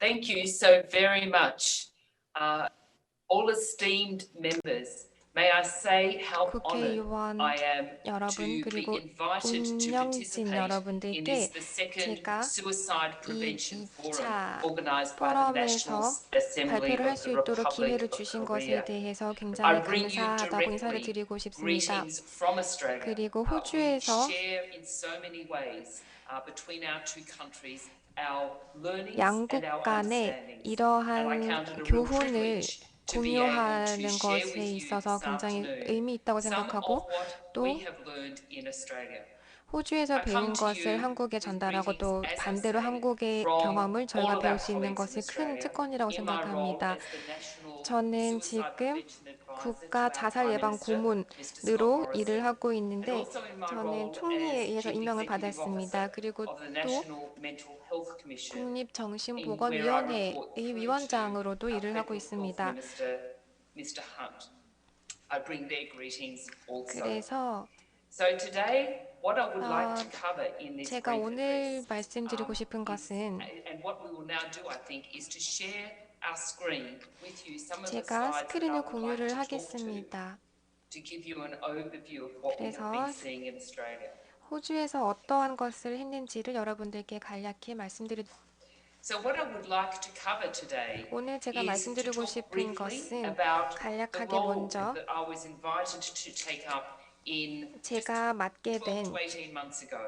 Thank you so very much. All esteemed members, may I say how honoured 국회의원 I am 여러분, to be 그리고 invited to 운영진 participate in 여러분들께 this, the second 제가 Suicide 이 Prevention Forum 2차 organised by the National 포럼에서 Assembly 발표를 할 of 수 the 있도록 Republic 기회를 of 주신 것에 Korea. 대해서 I 굉장히 bring you 감사하다고 인사를 directly 드리고 싶습니다. greetings from Australia. 그리고 We 호주에서 share in so many ways between our two countries our learnings and 양국 our 간의 understandings. And I 이러한 count it a real 교훈을 privilege to be able to 공유하는 share 것에 with you 있어서 this 굉장히 afternoon 의미 있다고 some 생각하고 of what we 또 have learned in Australia. 호주에서 I come 배운 to 것을 you 한국에 with 전달하고 greetings, 또 as I 반대로 say, 한국의 from 경험을 all 저희가 of our 배울 수 있는 colleagues in 것이 큰 Australia 특권이라고 in my role 생각합니다. as the National 저는 Suicide 지금 Prevention Advisor to 국가 our 자살 Prime 예방 Minister, Mr. Scott 고문으로 일을 Morrison, 하고 and 있는데 also in my 저는 role 총리에 as 의해서 Chief 임명을 Executive Officer 받았습니다. 그리고 of the 또 National Mental Health Commission, in where I 국립정신보건위원회의 report through to 위원장으로도 our 일을 하고 Federal Health 있습니다. Minister, Mr. Hunt. I bring their greetings also. 그래서 So today, what I would like to cover in this 제가 brief 오늘 address 말씀드리고 싶은 is, 것은 and what we will now do, I think, is to share our screen with you some of the 제가 slides that I 스크린을 would like 공유를 to talk 하겠습니다. to give you an overview of what we have been 그래서 seeing in Australia. 호주에서 어떠한 것을 했는지를 여러분들께 간략히 말씀드리도록 So what I would like to cover today 오늘 제가 is to 말씀드리고 talk 싶은 briefly 것은 about the 간략하게 role 먼저 that I was invited to take up in just 제가 맡게 12 된 to 18 months ago.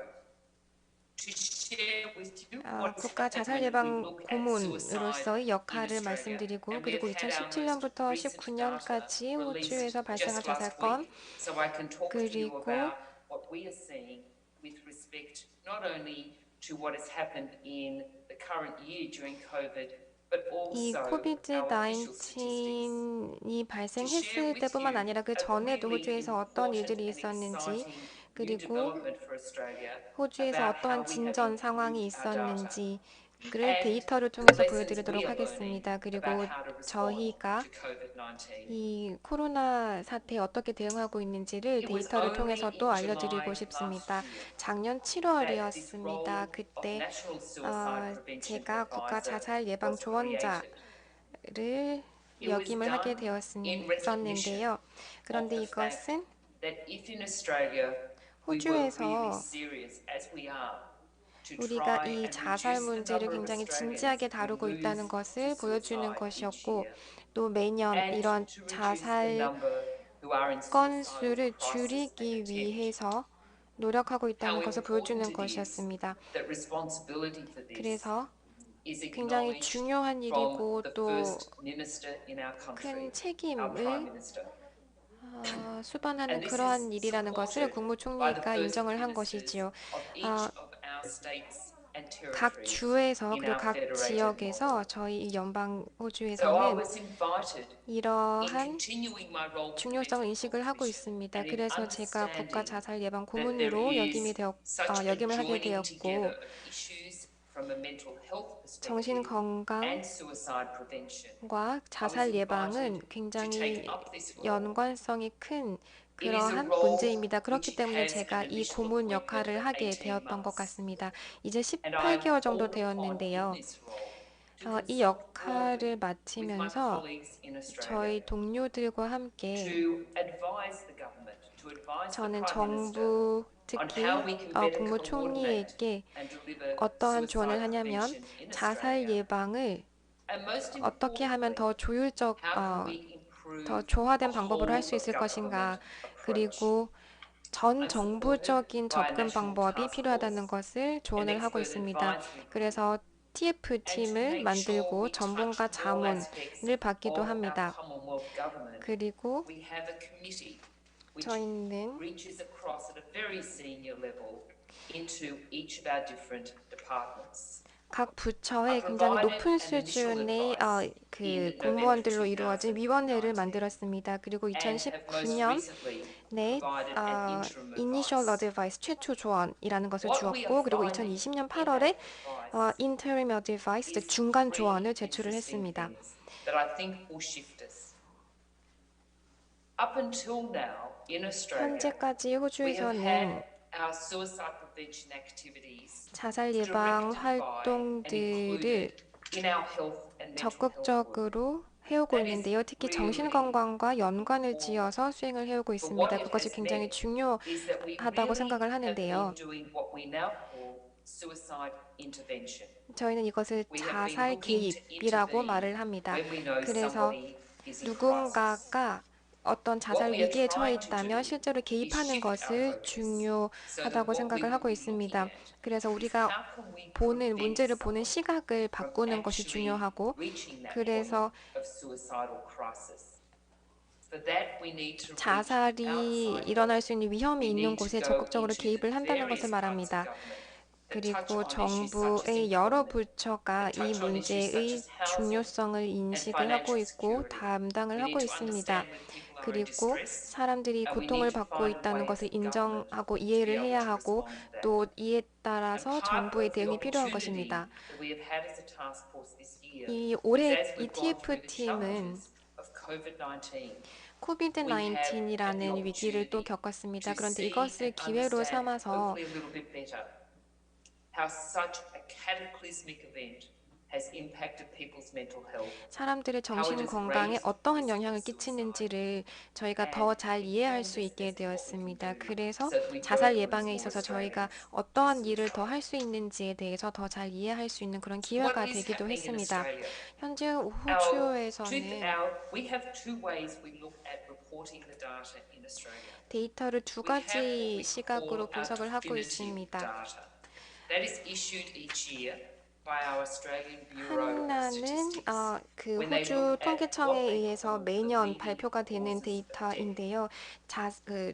To share with you what has 국가 happened 자살 when we 예방 look at suicide 고문으로서의 in 역할을 Australia. 말씀드리고 And we have 그리고 had our most 2017년부터 recent data 19년까지 released 호주에서 발생한 just last 자살건 week. So I can talk to you 그리고 about what we are seeing with respect not only to what has happened in the current year during COVID, but 이 also 코비드 our official statistics. 19이 To share 발생했을 with 때뿐만 you 아니라 그 a 전에도 really 호주에서 어떤 important 일들이 and 있었는지 exciting new 그리고 development for Australia 호주에서 about how 어떠한 we have 진전 상황이 improved our data 있었는지를 and 데이터를 the 통해서 lessons we 보여드리도록 are learning 하겠습니다. about 그리고 how to respond 저희가 to COVID-19. 이 코로나 사태에 어떻게 대응하고 있는지를 It was 데이터를 only 통해서 또 in July 알려드리고 last 싶습니다. year 작년 that this 7월이었습니다. role of 그때 National Suicide Prevention 제가 국가 Advisor 자살 예방 was created. 조언자를 It was 역임을 하게 done in recognition 되었었는데요. of 그런데 the fact 이것은 that if in Australia we were really 호주에서 serious as we are to 우리가 try 이 and 자살 reduce the 문제를 number of 굉장히 Australians 진지하게 who 다루고 있다는 lose to 것을 보여주는 suicide each 것이었고 year 또 매년 and 이런 to reduce the 자살 number who are in suicidal 건수를 crisis and 줄이기 attempt. 위해서 노력하고 How 있다는 것을 important 보여주는 it is 것이었습니다. that responsibility for this 그래서 is 굉장히 acknowledged 중요한 from 일이고 the 또 first minister in our 큰 country, our prime 책임을 minister, 수반하는 and this is 그러한 일이라는 것을 supported by the 국무총리가 first 인정을 한 ministers 것이지요. of each of our states and 각 territories 주에서 in 그리고 our 각 federated model. 지역에서 저희 이 연방 So I 호주에서는 was invited in 이러한 continuing my role with the 중요성을 Mental Health 인식을 하고 Commission 있습니다. and in 그래서 제가 국가 understanding 자살 예방 that there 고문으로 is such a 역임을 하게 joining together 되었고 of issues from a mental health 정신 perspective 건강 and suicide prevention. 과 I was 자살 invited 예방은 to take 굉장히 up this role. 연관성이 큰 It is a 그러한 role 문제입니다. which 그렇기 때문에 has an 제가 이 official 고문 appointment 역할을 of 하게 18 되었던 것 months. 같습니다. 이제 And I am 18개월 정도 called upon in 되었는데요. this role to 이 consult 역할을 broadly with my 마치면서 colleagues in Australia 저희 동료들과 함께 to advise the government, to advise the 저는 Prime Minister 정부 on 특히 how we can better coordinate 국무총리에게 and deliver 어떠한 조언을 suicide 하냐면 prevention in 자살 Australia. 예방을 And most 어떻게 하면 더 importantly, 조율적, how can we 더 improve a 조화된 방법으로 할 whole 수 of 있을 government 것인가, approach? 그리고 전 I'm supported 정부적인 by a 접근 national 방법이 task 필요하다는 force, 것을 an 조언을 하고 expert 있습니다. advisory group, 그래서 and to TF팀을 make sure 만들고 we touch 전문가 all aspects 자문을 받기도 of our 합니다. Commonwealth government. 그리고 We have a committee which 저희는 reaches across at a very senior level into each of our different departments. 각 I 부처에 굉장히 provided 높은 an initial 수준의 advice 그 in November 공무원들로 이루어진 위원회를 2019 만들었습니다. 그리고 and have most 2019년에 recently provided an interim Initial advice. Advice 최초 조언이라는 것을 What we are 주었고 그리고 finding 2020년 in 8월에 that advice Interim Advice 즉 is 중간 three 조언을 제출을 interesting 했습니다. things that I think will shift us. Up until now in Australia, 현재까지 we have 호주에서는 had our suicide prevention activities 자살 예방 directed by and 활동들을 included in our health and mental health work. 적극적으로 해오고 That is 있는데요. 특히 really 정신건강과 연관을 important. 지어서 수행을 해오고 But what 있습니다. it 그것이 has 굉장히 meant is that we 중요하다고 really 생각을 have been 하는데요. doing what we now call suicide intervention. 저희는 이것을 We have been 자살 looking to 개입이라고 intervene 말을 합니다. when we know 그래서 somebody is in crisis. 누군가가 어떤 What 자살 we are 위기에 처해 trying to 있다면 do 실제로 is 개입하는 shift our 것을 focus so that 중요하다고 what we 생각을 would 하고 be looking 있습니다. at 그래서 is 우리가 how can we 문제를 prevent 보는 someone 시각을 from 바꾸는 것이 actually 중요하고, reaching that point 그래서 of suicidal crisis. For that, we need to reach 자살이 outside 일어날 health. 수 있는 위험이 We 있는 need to 곳에 go 적극적으로 into the 개입을 한다는 것을 various parts of 말합니다. government that touch 그리고 on issues such as 정부의 여러 employment, 부처가 that 이 touch on issues such 문제의 as housing 중요성을 and 인식을 하고 financial 있고 security. 담당을 We 하고 need to 있습니다. understand when people are in 그리고 distress, 사람들이 and we 고통을 need to 받고 find a 있다는 way as 것을 a government 인정하고 to be 이해를 able 해야 to 하고, respond to that. 또 이에 And 따라서 part 정부의 of the 대응이 필요한 opportunity 것입니다. that we have had as a task force this year 이 is 올해 as we've gone through the TF팀은 challenges of COVID-19, we have had the 코비드-19이라는 위기를 또 opportunity 겪었습니다. to 그런데 see 이것을 and 기회로 understand, 삼아서 hopefully a little bit better, how such a cataclysmic event has impacted people's mental health, 사람들의 how it 정신 has 건강에 raised 어떠한 risk of 영향을 suicide, 끼치는지를 저희가 and 더 잘 이해할 informed 수 us 있게 as to what we can 되었습니다. do 그래서 so that we 자살 don't lose 예방에 more 있어서 저희가 Australians to 어떠한 일을 더 suicide. 할 수 있는지에 대해서 더 잘 이해할 수 있는 그런 So what 기회가 is 되기도 happening in 했습니다. Australia? 현재 호주에서는 We have two ways we look at reporting the data in Australia. 데이터를 두 We have what 가지 we 시각으로 call our 분석을 하고 definitive 있습니다. data. That is issued each year by our Australian Bureau of 하나는 Statistics. 그 When they 호주 look at 통계청에 what they 의해서 call the 매년 leading 발표가 되는 causes of death. 데이터인데요.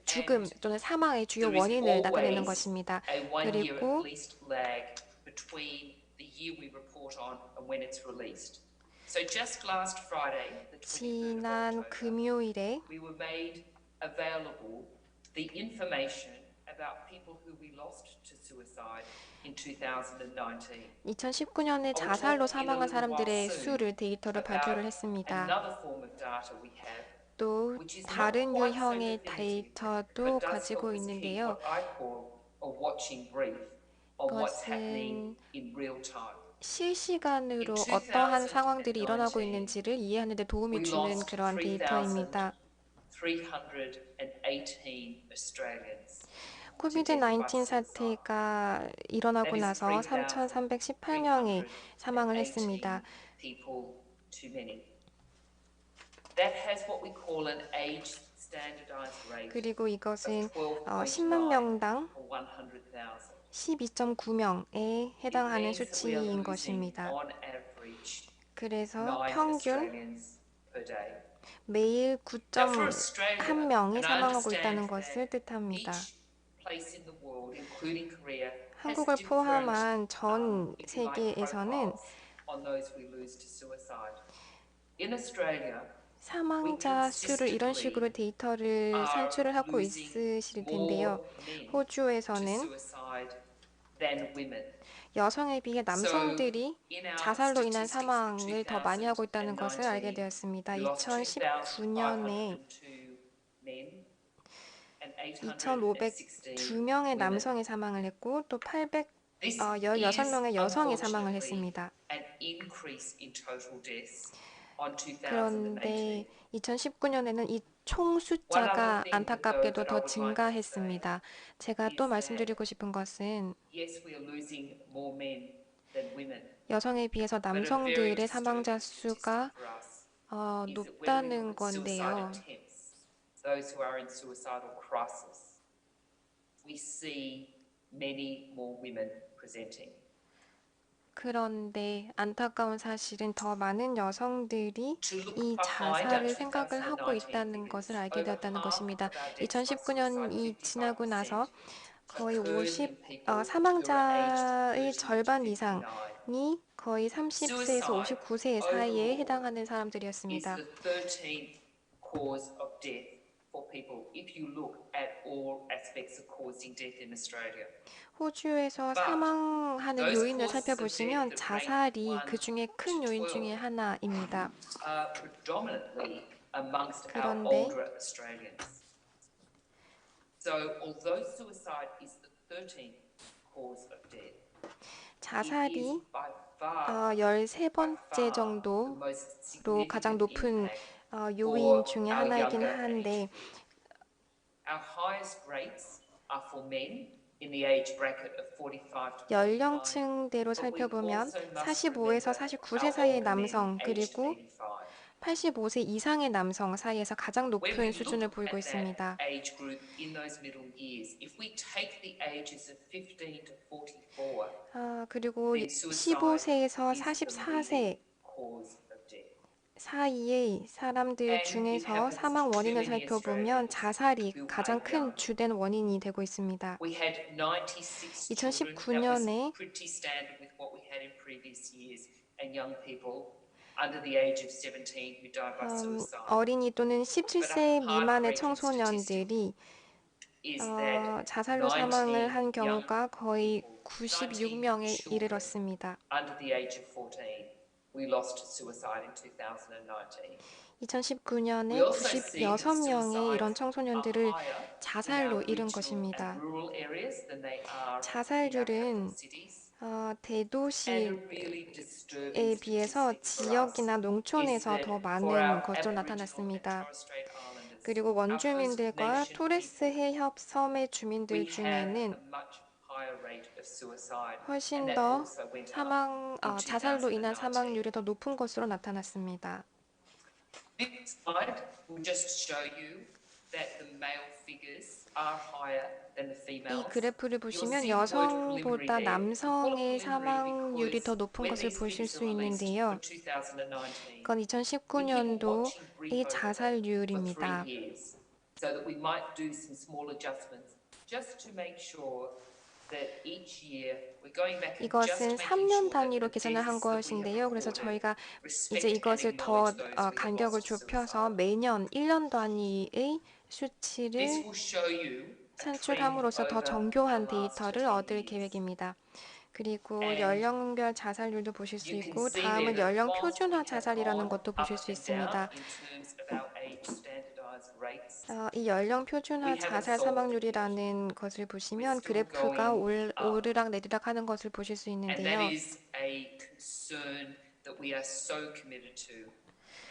죽음 또는 사망의 주요 There is 원인을 나타내는 always 것입니다. a 1 year at 그리고 least lag between the year we report on and when it's released. So just last Friday, the 23rd of 지난 October, 금요일에 we were made available the information about people who we lost to suicide in 2019. 2019년에 I will 자살로 talk in a 사망한 little while 사람들의 soon 수를 데이터를 발표를 about 했습니다. another form of data we have, 또 which is not 다른 quite so 유형의 definitive, 데이터도 but does 가지고 help us keep 있는데요. what I call a watching brief on what's happening 그것은 in real time. 실시간으로 In 어떠한 상황들이 2019, 일어나고 있는지를 이해하는 데 도움이 we 주는 lost 그러한 데이터입니다. 3,318 Australians. 코비드-19 사태가 일어나고 나서 3,318명이 사망을 했습니다. people too many. That has what we call an age standardized rate 그리고 이것은 of 10만 12.9 명당 for 100,000. 12.9명에 해당하는 It means that we are 수치인 losing 것입니다. on average 그래서 9 평균 Australians per day. 매일 Now for Australia, 9.1명이 and I 사망하고 있다는 understand 것을 that 뜻합니다. each place in the world, including Korea, has 한국을 different, 포함한 전 if you like, 세계에서는 profiles on those we lose to suicide. In Australia, 사망자 수를 이런 식으로 데이터를 산출을 하고 있으실 텐데요. 호주에서는 여성에 비해 남성들이 자살로 인한 사망을 더 많이 하고 있다는 것을 알게 되었습니다. 2019년에 2,502명의 남성이 사망을 했고 또 816명의 여성이 사망을 했습니다. 그런데 2019년에는 이 총 숫자가 안타깝게도 더 증가했습니다. 제가 또 말씀드리고 싶은 것은 여성에 비해서 남성들의 사망자 수가 높다는 건데요. Those who are in suicidal crisis, we see many more women presenting. 그런데 안타까운 사실은 더 많은 여성들이 이 자살을 생각을 하고 있다는 것을 알게 되었다는 것입니다. 2019년이 지나고 나서 거의 사망자의 절반 이상이 거의 30세에서 59세 사이에 해당하는 사람들이었습니다. 호주에서 사망하는 요인을 살펴보시면 자살이 그 중에 큰 요인 중에 하나입니다. 그런데 자살이 13번째 the 정도로 most 가장 significant 높은 impact 요인 for 중에 our 하나이긴 younger 한데 age group. Our highest rates are for men in the age bracket of 45 to 49, 연령층대로 but we 살펴보면 also must 45에서 remember 49세 our 사이의 older men 남성 aged 그리고 85. 85세 이상의 남성 사이에서 가장 When 높은 we 수준을 look 보이고 at that 있습니다. age group in those middle years, if we take the ages of 15 to 44, 그리고 then suicide 15세에서 is the 44세 leading cause of death. 사이의 사람들 And it 중에서 happens 사망 to 원인을 many 살펴보면 Australians 자살이 who 가장 are 큰 young. 주된 원인이 되고 있습니다. We had 96 children. That was 2019년에 pretty standard with what we had in previous years, and young people under the age of 17 who died by suicide. 어린이 또는 But a 17세 미만의 heartbreaking statistic 청소년들이 is that 자살로 사망을 19 한 young 경우가 거의 people, 19 96명에 children 이르렀습니다. under the age of 14, we lost to suicide in 2019. We 2019년에 also see that 96명의 이런 suicides are 청소년들을 higher in 자살로 our 잃은 regional and 것입니다. rural areas than they are in our capital 자살률은 cities. And 대도시에 a really disturbing 비해서 statistic for us 지역이나 is 농촌에서 더 that for 많은 our 것으로 Aboriginal and 나타났습니다. Torres Strait Islanders, 그리고 our First 원주민들과 Nation 토레스 people, 해협 섬의 주민들 we have 중에는 a much higher rate of suicide, and 훨씬 that 더 also went up in 자살로 인한 2019. 사망률이 더 높은 것으로 나타났습니다. This slide will just show you that the male figures are higher than the 이 females. 그래프를 You'll 보시면 see the word preliminary 여성보다 there. We call it 남성의 preliminary 사망률이 더 because 높은 when 것을 these 보실 figures 수 are released for 있는데요. 2019, 그건 we keep on 2019년도의 watching Breo for 3 자살률입니다. years so that we might do some small adjustments just to make sure that each year we're going back and just 이것은 making 3년 sure that 단위로 the 계산을 한 deaths that we have 것인데요. 그래서 recorded 저희가 이제 respect and 이것을 더 acknowledge those we have 간격을 lost to 좁혀서 suicide. 매년 1년 단위의 This 수치를 will show you a trend 산출함으로써 더 over 정교한 the last 데이터를 10 얻을 years. 계획입니다. 그리고 And 연령별 자살률도 보실 수 you can 있고 see there 다음은 that 연령 whilst we 표준화 have 자살이라는 gone 것도 보실 up 수 and down 있습니다. in terms of our age standardized rates, 이 연령 we 표준화 haven't 자살 solved it yet. 사망률이라는 것을 We're 보시면 still 그래프가 going up. 오르락 내리락 하는 것을 보실 수 And that 있는데요. is a concern that we are so committed to,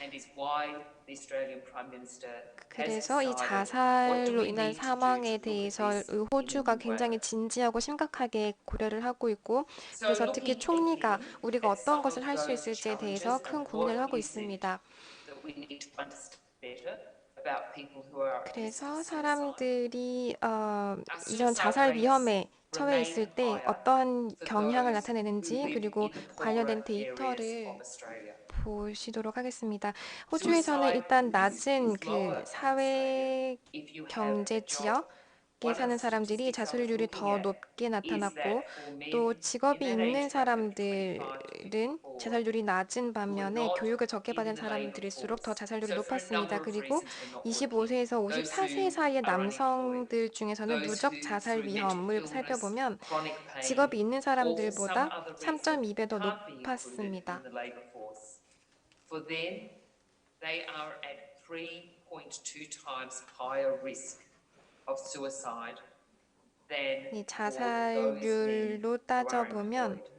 and is why the Australian Prime Minister has 그래서 이 decided what do 자살로 we 인한 need to do to 사망에 look at 대해서 this in a 호주가 new 굉장히 way. 진지하고 심각하게 고려를 하고 있고 So 그래서 특히 looking 총리가 ahead 우리가 at 어떤 some 것을 of 할 수 those 있을지에 대해서 challenges 큰 and 고민을 what 하고 is it 있습니다. that we need to understand better about people who are at risk 그래서 of suicide. 사람들이 Our 이런 suicide 자살 rates 위험에 처해 remain 있을 때 higher 어떠한 for 경향을 those who 나타내는지 live 그리고 in the 관련된 poorer areas 데이터를 of Australia. 보시도록 하겠습니다. 호주에서는 Suicide 일단 risk 낮은 is lower in 사회 Australia if you have 경제 a job. 지역에 One of 사는 the 사람들이 statistics I was 자살률이 looking 더 at 높게 is 나타났고 that for men 또 in 직업이 that 있는 age bracket of 25 to 사람들은 54 자살률이 낮은 who are 반면에 not 교육을 적게 in 받은 the labour 사람들일수록 더 force. 자살률이 So for a 높았습니다. number of 그리고 reasons were not working. 25세에서 Those 54세 who 사이의 are unemployed. 남성들 중에서는 Those 누적 who 자살 through mental 위험을 illness, 살펴보면 chronic pain, 직업이 있는 or for some 사람들보다 other reason 3.2배 더 can't be included 높았습니다. in the labour force. For them, they are at 3.2 times higher risk of suicide than 이 for those men 자살률로 who are 따져보면 employed.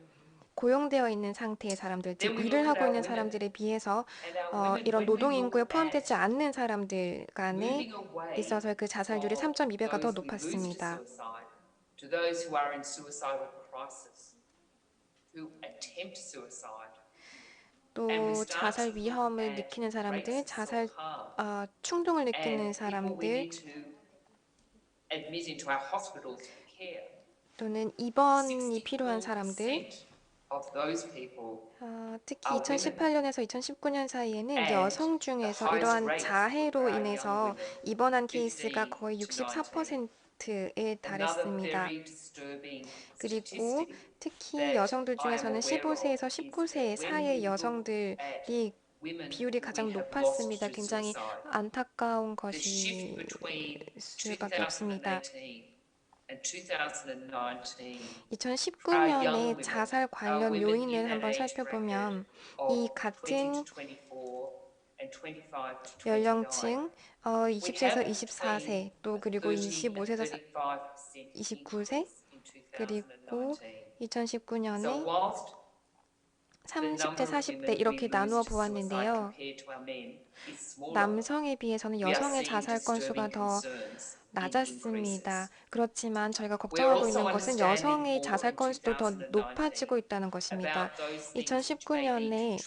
고용되어 있는 상태의 사람들, 즉 Then we 일을 look at 하고 our 있는 women, 사람들에 비해서 and our women, 이런 when we 노동 인구에 look 포함되지 at 않는 사람들 간에 moving away 있어서 그 자살률이 from 3.2배가 더 those who lose to 높았습니다. suicide to those who are in suicidal crisis, who attempt suicide. And we 또 start 자살 to look 위험을 at 느끼는 rates 사람들, of 자살 self-harm. 충동을 느끼는 And people we 사람들 need to admit into our hospitals for care. 또는 입원이 필요한 사람들 64% of those people 특히 are women. 2018년에서 2019년 사이에는 And 여성 the 중에서 highest 이러한 rate 자해로 for our young 인해서 women, 입원한 케이스가 15 거의 to 19. 64%에 Another 달했습니다. very disturbing 그리고 statistic 특히 that 여성들 I am 중에서는 aware of 15세에서 is 19세 that when 사이의 we look 여성들이 at women 비율이 who we 가장 have lost 높았습니다. to 굉장히 suicide, 안타까운 the shift 것이 between 수밖에 없습니다. 2018 and 2019 2019년에 자살 관련 요인을 한번 살펴보면 이 of 20 같은 to 24 and 25 to 29, 연령층 we 20세에서 have 24세 seen 또 a 그리고 30 and 25세에서 35% 29세 increase in 그리고 2019. So 2019년에 whilst 30대, 40대 이렇게 나누어 보았는데요. 남성에 비해서는 여성의 자살 건수가 더 낮았습니다. 그렇지만 저희가 걱정하고 있는 것은 여성의 자살 건수도 더 높아지고 있다는 것입니다. 2019년에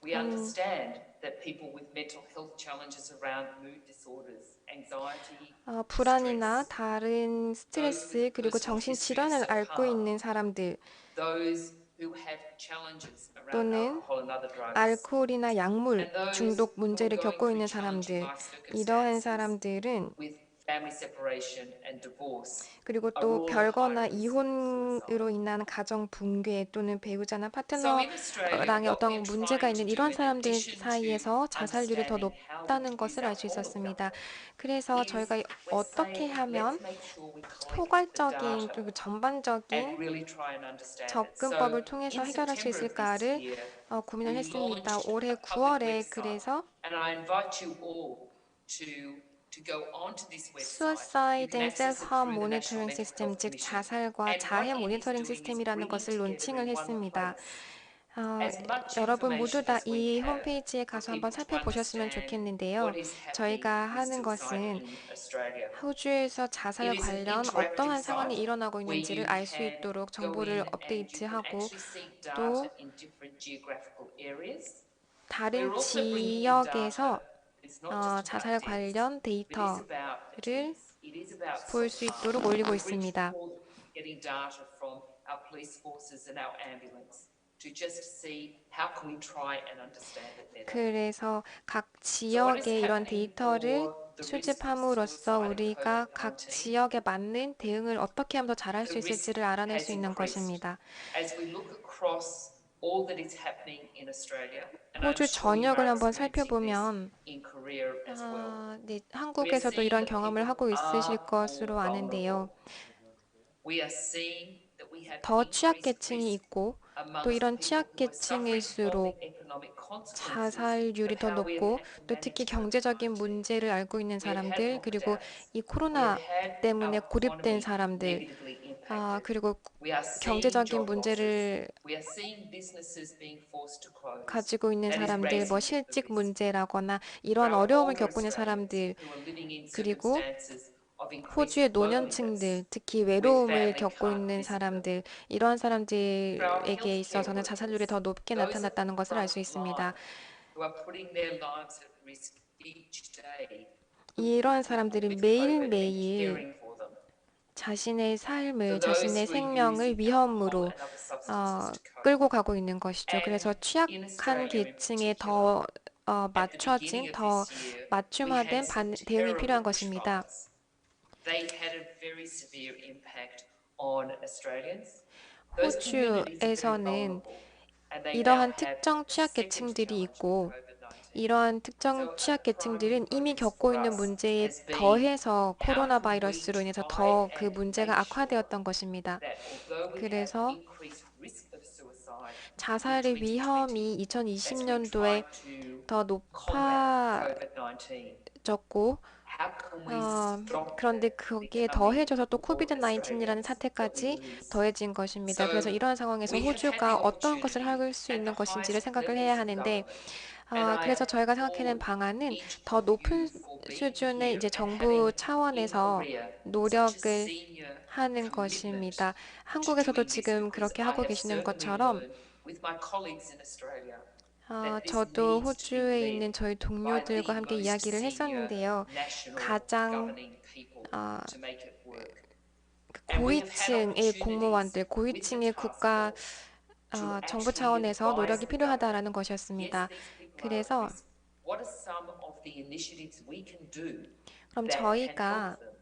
We understand that people with mental health challenges around mood disorders, anxiety, 불안이나 stress, 다른 those with 스트레스 그리고 personal 정신 history of 질환을 앓고 self-harm, 있는 사람들 those who have challenges around 또는 alcohol and other drugs, 알코올이나 약물 and those 중독 who are 문제를 going 겪고 through 있는 challenging 사람들, life 이러한 circumstances 사람들은 with family separation and divorce 그리고 are 또 all at high 별거나 risk of 이혼으로 suicide. 인한 가정 붕괴 또는 배우자나 So in Australia, 파트너랑의 what we're 어떤 문제가 trying to 있는 do 이런 in 사람들 addition to 사이에서 자살률이 더 understanding how we 높다는 can use 것을 알 our 수 whole of 있었습니다. government 그래서 is 저희가 we're 어떻게 saying let's 하면 make sure we collect the 포괄적인 data 그리고 and 전반적인 really try and understand it. So 접근법을 통해서 in 해결할 수 September of this 있을까를 year, 고민을 we 했습니다. launched 올해 a public 9월에 website, 그래서 and I invite you all to go onto this website. You Suicide can and access it Self-Harm through the National Monitoring Mental System, Health 즉 Commission. 자살과 And what 자해 it is 모니터링 doing is 시스템이라는 bringing 것을 together 론칭을 in one 했습니다. place as much 여러분 모두 information 다 as we 이 have 홈페이지에 for 가서 한번 people to 살펴보셨으면 understand 좋겠는데요. what is 저희가 happening with 하는 suicide 것은 in Australia. 호주에서 It 자살 is an 관련 interactive 어떠한 상황이 site 일어나고 where 있는지를 you 알 수 can 있도록 go 정보를 in and you can 업데이트하고 actually see data 또 in different geographical areas. 다른 We're also bringing in data. 지역에서 It's not just 자살 about deaths, 관련 but it's about 데이터를 fatalities. It is about 볼 수 self-harm. 있도록 올리고 We've reached the 있습니다. point that we're getting data from our police forces and our ambulance to just see how can we try and understand it better. 그래서 각 So what is 지역의 이런 happening 데이터를 for the risk of 수집함으로써 suicide in 우리가 각 COVID-19? 지역에 맞는 대응을 어떻게 하면 더 잘할 수 The risk 있을지를 알아낼 has 수 있는 increased. 것입니다. As we look across all that is happening in Australia, and I'm 호주 sure you 전역을 are 한번 experiencing this 살펴보면 in Korea as well. 네, We are 한국에서도 seeing 이런 that 경험을 people 하고 있으실 are 것으로 more 아는데요. vulnerable. We are seeing that we have 더 increased 취약계층이 risk 있고 또 amongst 이런 people who are suffering from 취약계층일수록 the economic consequences 자살률이 of 더 how we have 높고 had to 또 특히 manage 경제적인 COVID-19. 문제를 앓고 있는 We have had 사람들 그리고 lockdowns. 이 We have 코로나 had 때문에 our 고립된 economy 사람들 negatively impacted. 그리고 We are seeing 경제적인 job losses. 문제를 We are seeing businesses being forced to close. 가지고 있는 That is 사람들, raising the 실직 risk. 문제라거나 For 이러한 our 어려움을 older 겪고 있는 Australians 사람들, who are living in 그리고 circumstances of increased 호주의 loneliness 노년층들, 특히 where 외로움을 family 겪고 can't 있는 visit them. 사람들, 이러한 For our 사람들에게 healthcare 있어서는 자살률이 workers, 더 높게 those at the 나타났다는 것을 알 수 front 있습니다. line who are putting their lives at risk each day, 이러한 people 사람들이 with COVID and 매일매일 caring for them. 자신의 For 삶을, those 자신의 who are 생명을 using alcohol 위험으로 and other substances to cope. 끌고 가고 있는 것이죠. And 그래서 in 취약한 Australia in 계층에 particular, 더 at the beginning 맞춰진, of 더 this year, we had 맞춤화된 some 대응이 필요한 terrible 것입니다. bushfires. They had a very severe impact on Australians. Those communities are very 호주에서는 vulnerable, and they now 이러한 have 특정 a second 취약계층들이 challenge with 있고 COVID-19. 이러한 특정 So a primary 취약계층들은 이미 focus 겪고 for 있는 us 문제에 has been 더해서 how 코로나 can we 바이러스로 인해서 try 더 그 and 문제가 make sure 악화되었던 것입니다. that although we have 그래서 increased risk of suicide in 자살의 2020, 위험이 as we try 2020년도에 to 더 combat COVID-19, 높아졌고 how can we stop 그런데 that 거기에 becoming 더해져서 또 more 코비드 19이라는 Australians that we 사태까지 lose? 더해진 것입니다. 그래서 So 이러한 상황에서 we have had the 호주가 어떤 것을 opportunity 할 수 at the 있는 것인지를 highest 생각을 해야 levels of 하는데 government, and I 그래서 저희가 생각해낸 applaud 방안은 each 더 of you 높은 for being 수준의 here 이제 and 정부 having in 차원에서 Korea such a 노력을 senior 하는 commitment 것입니다. to 한국에서도 doing this, 지금 because 그렇게 I 하고 have 계시는 certainly 것처럼 learned with my colleagues in Australia that this 저도 needs to be 호주에 있는 led 저희 by 동료들과 the 함께 most 이야기를 senior 했었는데요. national 가장 governing people 어, to make it work. And we have had 고위층의 opportunities 공무원들, with the 고위층의 task 국가 force to 정부 actually 차원에서 advise 노력이 the government. 필요하다라는 Yes, 것이었습니다. these people are at 그래서 risk. What are some of the initiatives we can do 그럼 that can 저희가 help them?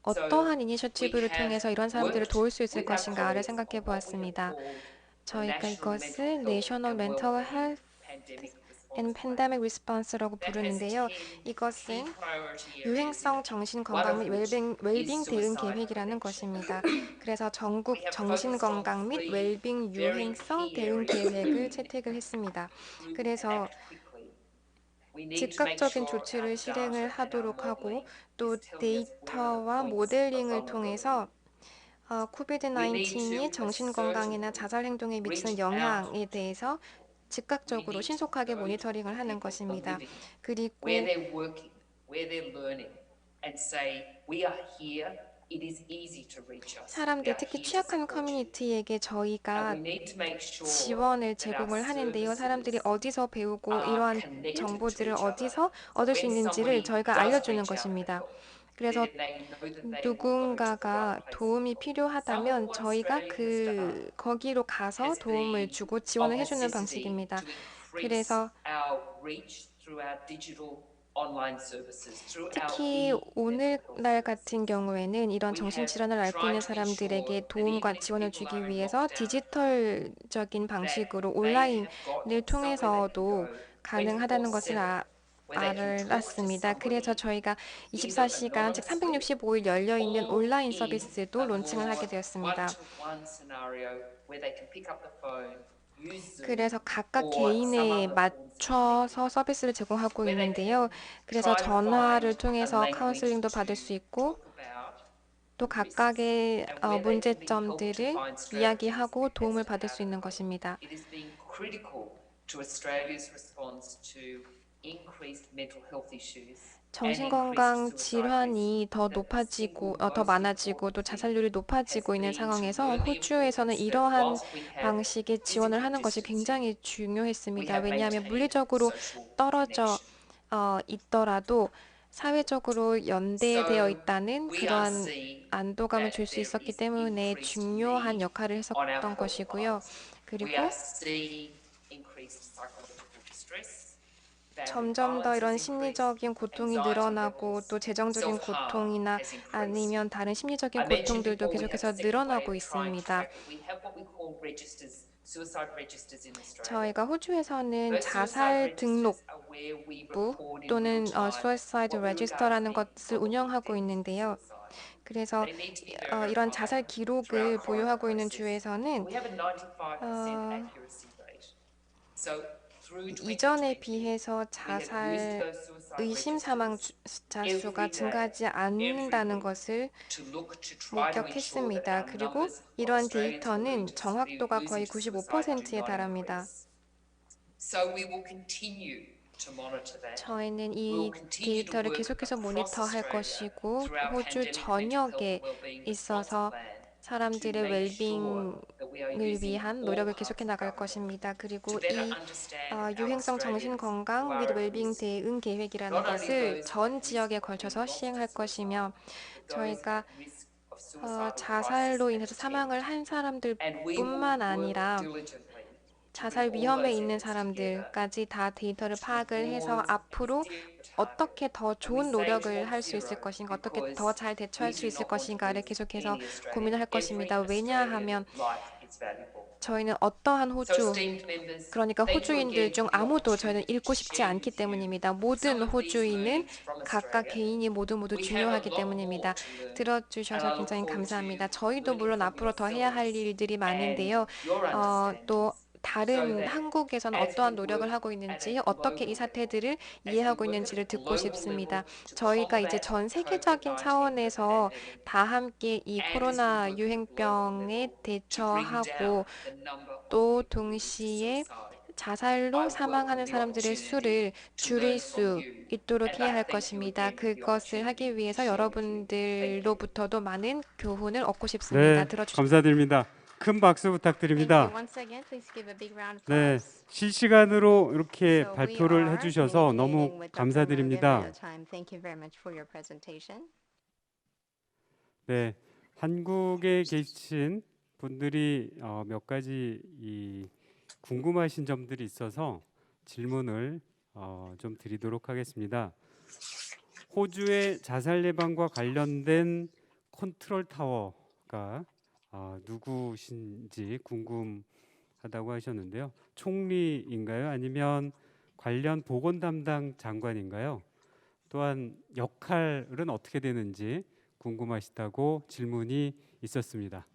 So 어떠한 we 이니셔티브를 have 통해서 이런 사람들을 worked 도울 수 있을 with our 것인가를 colleagues 생각해 on what we have 보았습니다. called a 저희가 National Mental 이것을 Health National and Mental Wellbeing Health Pandemic and Response Plan. Pandemic Response라고 That has 부르는데요. 10 key 이것은 priority areas in 유행성 it, 정신 one 건강 of 및 which is 웰빙 대응 suicide 계획이라는 prevention. 것입니다. 그래서 전국 We have 정신 focused on 건강 및 three 웰빙 very 유행성 key 대응 areas that 계획을 we need 채택을 했습니다. to improve and 그래서 act quickly. We need to make 즉각적인 sure our 조치를 실행을 data and our 하도록 하고 modelling 또 is telling us where are the 데이터와 points of 모델링을 vulnerability. 통해서 We need 코비드-19이 to 정신건강이나 certainly 자살 행동에 미치는 reach out. 영향에 대해서 We 즉각적으로 need to 신속하게 go to 모니터링을 the 하는 people who are 것입니다. living, where 그리고 they're working, where they're learning, and say, we are here. It is easy to reach us. We 사람들, are 특히 here to 취약한 support you. 커뮤니티에게 And 저희가 we need to make sure 지원을 that our 제공을 하는데요. 사람들이 services 어디서 배우고 are 이러한 connected to 정보들을 each other. 어디서 So 얻을 수 when 있는지를 somebody 저희가 does 알려주는 reach out for 것입니다. help, 그래서 then they know that they will go to the right 누군가가 place 도움이 for help. Some of 필요하다면 what 저희가 Australia has done 거기로 가서 has 도움을 been 주고 of 지원을 해주는 necessity 방식입니다. to increase 그래서 our reach through our digital online services, through our 특히 e-mental health 오늘날 같은 services. 경우에는 이런 We have 정신질환을 앓고 있는 tried to ensure 사람들에게 that 도움과 even if 지원을 people are 주기 in 위해서 lockdown at home, 디지털적인 that 방식으로 they 온라인을 have got somewhere they can 통해서도 go 가능하다는 것을 24/7, where they can talk to 알았습니다. 그래서 somebody 저희가 either 24시간, 즉 anonymously 365일 열려 있는 or 온라인 in 서비스도 a 론칭을 하게 more 되었습니다. one-to-one scenario where they can pick up the phone, use Zoom 그래서 각각 or some 개인에 other forms of connectivity, 맞춰서 서비스를 제공하고 where they 있는데요. can 그래서 try to 전화를 find a 통해서 language 카운슬링도 to 받을 수 있고 talk about 또 the risks 각각의 and where they can be helped to 문제점들을 find strategies 이야기하고 as 도움을 to 받을 how 수 to 있는 cope. 것입니다. It has been critical to Australia's response to increased mental health issues and increased 정신건강 suicide risk 질환이 더 that the 높아지고, single 더 most 많아지고 important 또 thing 자살률이 has 높아지고 있는 been to 상황에서 learn the 호주에서는 importance that 이러한 whilst we have 방식의 지원을 physical 하는 것이 distancing, 굉장히 we 중요했습니다. have 왜냐하면 maintained 물리적으로 social 떨어져 connection. 있더라도 사회적으로 연대되어 So 있다는 we are 그러한 seeing 안도감을 줄 that 수 there 있었기 is 때문에 increased 중요한 need 역할을 on our 했었던 health 것이고요. lines. We are 그리고 seeing increased psychological distress, family 점점 더 violence 이런 has increased, 심리적인 고통이 anxiety 늘어나고 또 levels, 재정적인 self-harm 고통이나 has increased. 아니면 다른 심리적인 I mentioned 고통들도 before we have a 계속해서 second way 늘어나고 of trying to 있습니다. track it. We have what we call registers, suicide registers in Australia. 저희가 호주에서는 Those suicide 자살 등록부 registers are where we report in real 또는 time Suicide what we regard as Register라는 being 것을 probable 운영하고 deaths from 있는데요. suicide. 그래서 They need to be 이런 verified 자살 through our 기록을 coroner 보유하고 있는 process. 주에서는 We have a 95% 어, accuracy rate. So through 이전에 2020, 비해서 we have used 자살 those suicide 의심 registers 사망자 수가 every day, 증가하지 every 않는다는 week 것을 to look to try to ensure that 목격했습니다. our 그리고 numbers of 이러한 Australians who 데이터는 정확도가 거의 losing to suicide do 95%에 not 달합니다. increase. So we will continue to monitor that. 저희는 We 이 will continue to 데이터를 work 계속해서 across 모니터할 Australia 것이고 through our 호주 pandemic mental health 전역에 and wellbeing response 있어서 plan to 사람들의 make sure 웰빙을 that we are using 위한 all 노력을 parts 계속해 of 나갈 government 것입니다. to 그리고 better 이 understand our 유행성 Australians who 정신건강 및 are at 웰빙 risk. 대응 계획이라는 Not only 것을 those 전 at risk 지역에 of being 걸쳐서 lost to 시행할 suicide, 것이며 but those 저희가 at risk of suicidal crisis 자살로 and 인해서 사망을 attempt. 한 And we will 사람들뿐만 work 아니라 diligently to bring 자살 all 위험에 those 있는 efforts together 사람들까지 다 데이터를 to 파악을 해서 avoid 앞으로 zero target. 어떻게 더 And we 좋은 say 노력을 towards 할 수 있을 zero 것인가, 어떻게 더 because 잘 대처할 we 수 do 있을 not want to 것인가를 lose 계속해서 any 고민을 Australian. 할 Every 것입니다. Australian 왜냐하면 life is valuable. 저희는 어떠한 So 호주, esteemed members, 그러니까 thank you 호주인들 again 중 for the 아무도 저희는 opportunity to 잃고 싶지 share 않기 with you 때문입니다. some 모든 of these 호주인은 learnings from 각각 Australia. 개인이 모두 We have a 중요하기 lot more 때문입니다. to learn, and 들어주셔서 I look 굉장히 forward 감사합니다. to 저희도 learning 물론 from 앞으로 더 해야 할 yourselves 일들이 and 많은데요. your 또 understandings so 다른 that 한국에서는 as 어떠한 we 노력을 work 하고 at 있는지, a 어떻게 이 global level, 사태들을 as we 이해하고 work at 있는지를 a 듣고 global level 싶습니다. to 저희가 이제 combat 전 세계적인 COVID-19, the 차원에서 pandemic, 다 함께 이 and as we 코로나 work at a global 유행병에 level to bring down 대처하고 the number of 또 people who lose to 동시에 suicide. I 자살로 welcome 사망하는 the 사람들의 opportunity 수를 to learn 줄일 from 수 you, 있도록 and 해야 I 할 thank you 것입니다. again for the 그것을 하기 opportunity to 위해서 share with you. Thank you. 여러분들로부터도 많은 교훈을 얻고 싶습니다. 네, 들어주셔서 감사드립니다. 큰 박수 Thank you. 부탁드립니다. Once again, please give a big round of 네, applause. 실시간으로 이렇게 So we 발표를 are 해주셔서 communicating 너무 with Dr. Murugan 감사드립니다. real time. Thank you very much for your presentation. 네, 한국에 계신 분들이 몇 가지 궁금하신 점들이 있어서 질문을 좀 드리도록 하겠습니다. 호주의 자살 예방과 관련된 컨트롤 타워가 누구신지 궁금하다고 하셨는데요. 총리인가요? 아니면 관련 보건 담당 장관인가요? 또한 역할은 어떻게 되는지 궁금하시다고 질문이 있었습니다.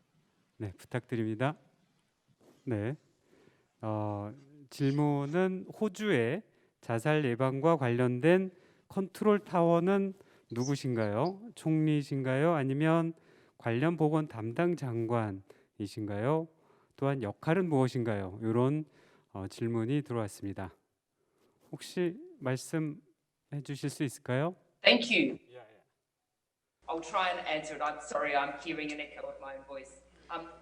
네, 부탁드립니다. 네, 질문은 호주의 자살 예방과 관련된 컨트롤 타워는 누구신가요? 총리신가요? 아니면 관련 보건 담당 장관이신가요? 또한 역할은 무엇인가요? 이런 질문이 들어왔습니다. 혹시 말씀해 주실 수 있을까요? Thank you. I'll try and answer it. I'm sorry, I'm hearing an echo of my own voice.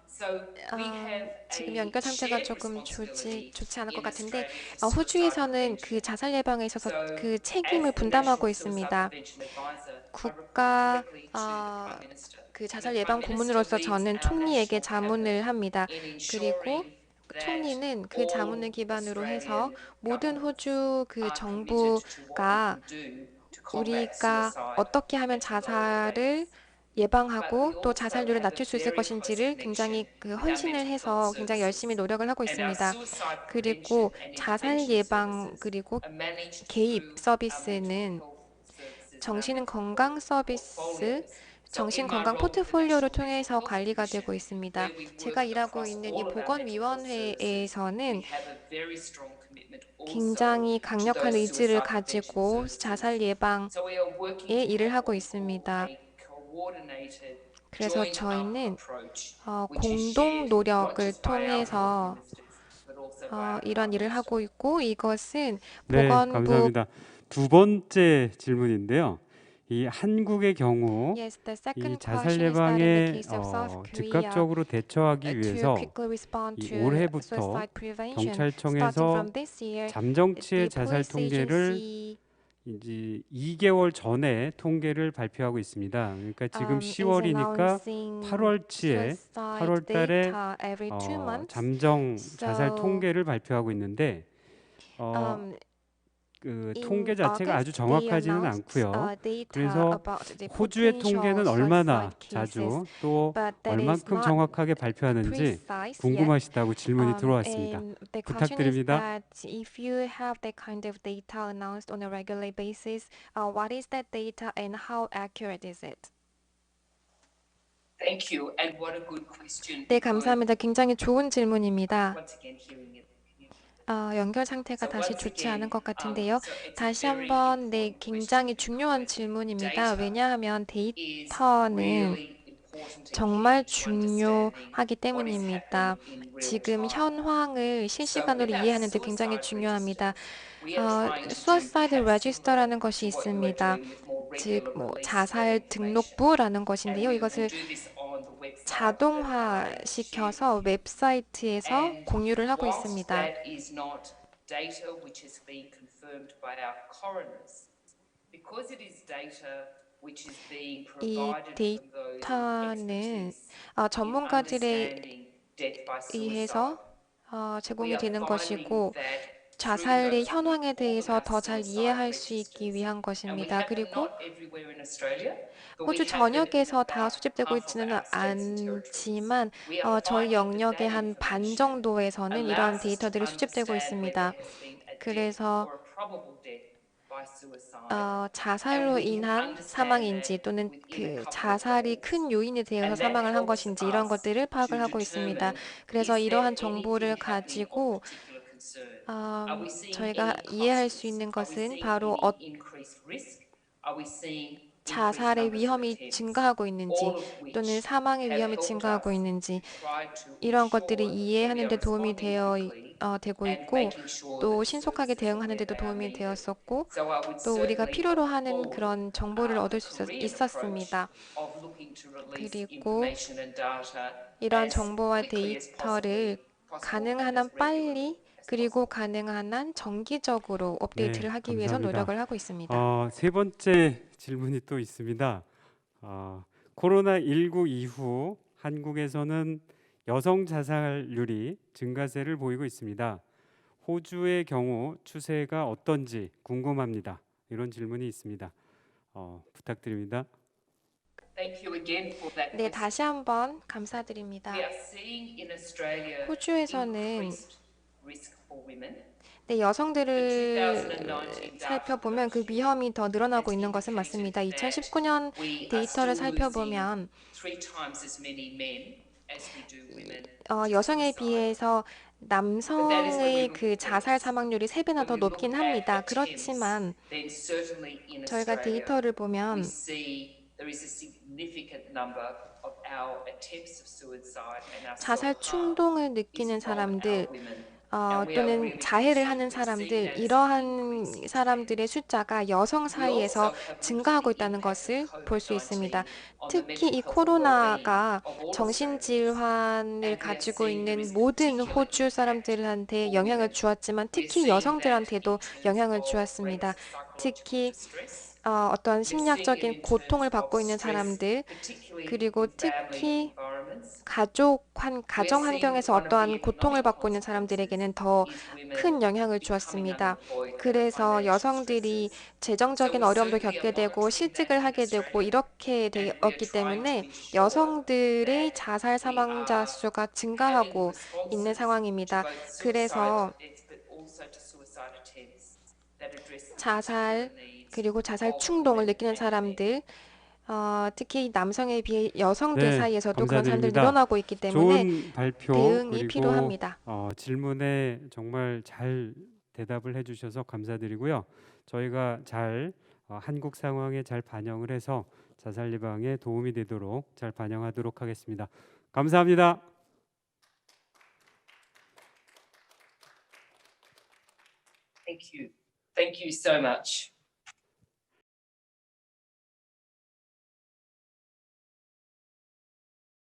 So we have 지금 a 연결 상태가 shared 조금 responsibility 좋지 않을 것 in 같은데 Australia for 호주에서는 suicide 그 prevention. 자살 예방에 있어서 So 그 as 책임을 the 분담하고 National Suicide 있습니다. Prevention Advisor, I report 국가 directly to the Prime Minister. 그 And 자살 the 예방 Prime 고문으로서 Minister leads 저는 our 총리에게 national 자문을 cabinet 합니다. in 그리고 ensuring that 총리는 그 자문을 all 기반으로 해서 Australian 모든 governments 호주 그 are committed to what we 정부가 can do to combat 우리가 suicide 어떻게 하면 and to lower 자살을 rates. 예방하고 But we 또 also 자살률을 have a 낮출 수 있을 very close 것인지를 굉장히 connection 그 with our 헌신을 mental 해서 health 굉장히 열심히 services. 노력을 하고 And our 있습니다. suicide 그리고 prevention and 자살 intervention 예방 services 그리고 are managed 개입 through our mental 서비스는 health services, our 정신 mental 건강 health 서비스, portfolios. So 정신 in my 건강 role with the 포트폴리오를 National Mental 통해서 Health 관리가 Commission, 되고 있습니다. where we 제가 work 일하고 across 있는 이 all of our mental health services, 보건위원회에서는 we have a very strong commitment also 굉장히 to 강력한 those 의지를 suicide prevention 가지고 services. 자살 예방에 So we are working to 일을 have 하고 what we call 있습니다. a coordinated 그래서 joined up 저희는 approach, which is 공동 shared not 노력을 just by our 통해서 health ministers, but also by our 이런 Prime 일을 Minister. 하고 있고 이것은 네, 보건부 감사합니다. 두 번째 질문인데요. 이 한국의 경우 Yes, the 이 second 자살 question is that in the 예방에 case of South Korea, 즉각적으로 대처하기 to 위해서 quickly respond 이 to 올해부터 suicide prevention, starting 경찰청에서 from this year, 잠정치의 the 자살 police 통계를 agency 이제 2개월 전에 통계를 발표하고 있습니다. 그러니까 지금 is 10월이니까 announcing 8월치에 suicide 8월 달에 data every 2 months. 잠정 자살 So, 통계를 발표하고 있는데 그 통계 in 자체가 아주 August, they 정확하지는 announced 않고요. data 그래서 about the 호주의 통계는 potential 얼마나 suicide cases, 자주 또 but that is 얼만큼 not 정확하게 발표하는지 precise yet. 궁금하시다고 질문이 들어왔습니다. And the question is 부탁드립니다. that if you have that kind of data announced on a regular basis, what is that data and how accurate is it? Thank you, and what a good question. 네, because 감사합니다. 굉장히 좋은 질문입니다. once again, hearing it. 연결 상태가 So 다시 once 좋지 again, 않은 것 같은데요. so it's a 다시 very 한번 네, important 굉장히 question 중요한 because 질문입니다. data 왜냐하면 is 데이터는 really important and 정말 key to understanding 중요하기 때문입니다. what is happening in real 지금 time. 현황을 실시간으로 So with our 이해하는 데 굉장히 suicide 중요합니다. registers, we are trying to do Suicide perhaps Register라는 similar 것이 to what you are 있습니다. doing with more 즉, regular release of 자살 information. 등록부라는 And 것인데요. we 이것을 will do this on the website that 자동화시켜서 웹사이트에서 And 공유를 하고 whilst 있습니다. that is not data which has been confirmed by our coroners, because it is data which is being 이 provided from those 데이터는 expertise in 전문가들에 understanding death by 의해서 suicide, 제공이 we are 되는 finding 것이고 that through 자살의 those, 현황에 all of 대해서 our 더 잘 suicide 이해할 수 있기 registers, 위한 and we 것입니다. have them 그리고 not everywhere in Australia, but 호주 we have them in 전역에서 다 about 수집되고 half of 있지는 our states and territories. 않지만 We are 저희 finding that 영역의 that 한 반 information 정도에서는 이러한 allows us to 데이터들이 수집되고 understand 있습니다. whether there has been a death 그래서 or a probable death by suicide. 자살로 인한 사망인지 또는 그 자살이 큰 요인이 되어서 사망을 한 것인지 이런 것들을 파악을 하고 있습니다. 그래서 이러한 정보를 가지고 저희가 이해할 수 있는 것은 바로 자살의 위험이 증가하고 있는지 또는 사망의 위험이 증가하고 있는지 이런 것들을 이해하는 데 도움이 되고 있고 또 신속하게 대응하는 데도 도움이 되었었고 또 우리가 필요로 하는 그런 정보를 얻을 수 있었습니다. 그리고 이런 정보와 데이터를 가능한 한 빨리 그리고 가능한 한 정기적으로 업데이트를 하기 위해서 감사합니다. 노력을 하고 있습니다. 세 번째 질문이 또 있습니다. 코로나19 이후 한국에서는 여성 자살률이 증가세를 보이고 있습니다. 호주의 경우 추세가 어떤지 궁금합니다. 이런 질문이 있습니다. 부탁드립니다. Thank you again for that 네, question. 다시 한번 감사드립니다. We are seeing in Australia 호주에서는 increased risk for women. 네, 여성들을 살펴보면 그 위험이 더 늘어나고 있는 것은 맞습니다. 2019년 데이터를 살펴보면 여성에 비해서 남성의 그 자살 사망률이 3배나 더 높긴 합니다. 그렇지만 저희가 데이터를 보면 our attempts of suicide and our 자살 self-harm 충동을 is 느끼는 from 사람들, our women. 또는 자해를 하는 사람들, 이러한 사람들의 숫자가 여성 사이에서 증가하고 있다는 것을 볼 수 있습니다. 특히 이 코로나가 정신질환을 가지고 있는 모든 호주 사람들한테 영향을 주었지만 특히 여성들한테도 영향을 주었습니다. 특히 어떤 심리학적인 고통을 받고 있는 사람들, 그리고 특히 가정 환경에서 어떠한 고통을 받고 있는 사람들에게는 더 큰 영향을 주었습니다. 그래서 여성들이 재정적인 어려움도 겪게 되고 실직을 하게 되고 이렇게 되었기 때문에 여성들의 자살 사망자 수가 증가하고 있는 상황입니다. 그래서 자살 그리고 자살 충동을 느끼는 사람들, 특히 남성에 비해 여성들 네, 사이에서도 그런 사람들이 감사드립니다. 늘어나고 있기 때문에 좋은 발표 대응이 그리고 필요합니다. 질문에 정말 잘 대답을 해주셔서 감사드리고요. 저희가 잘 한국 상황에 잘 반영을 해서 자살 예방에 도움이 되도록 잘 반영하도록 하겠습니다. 감사합니다. Thank you. Thank you so much.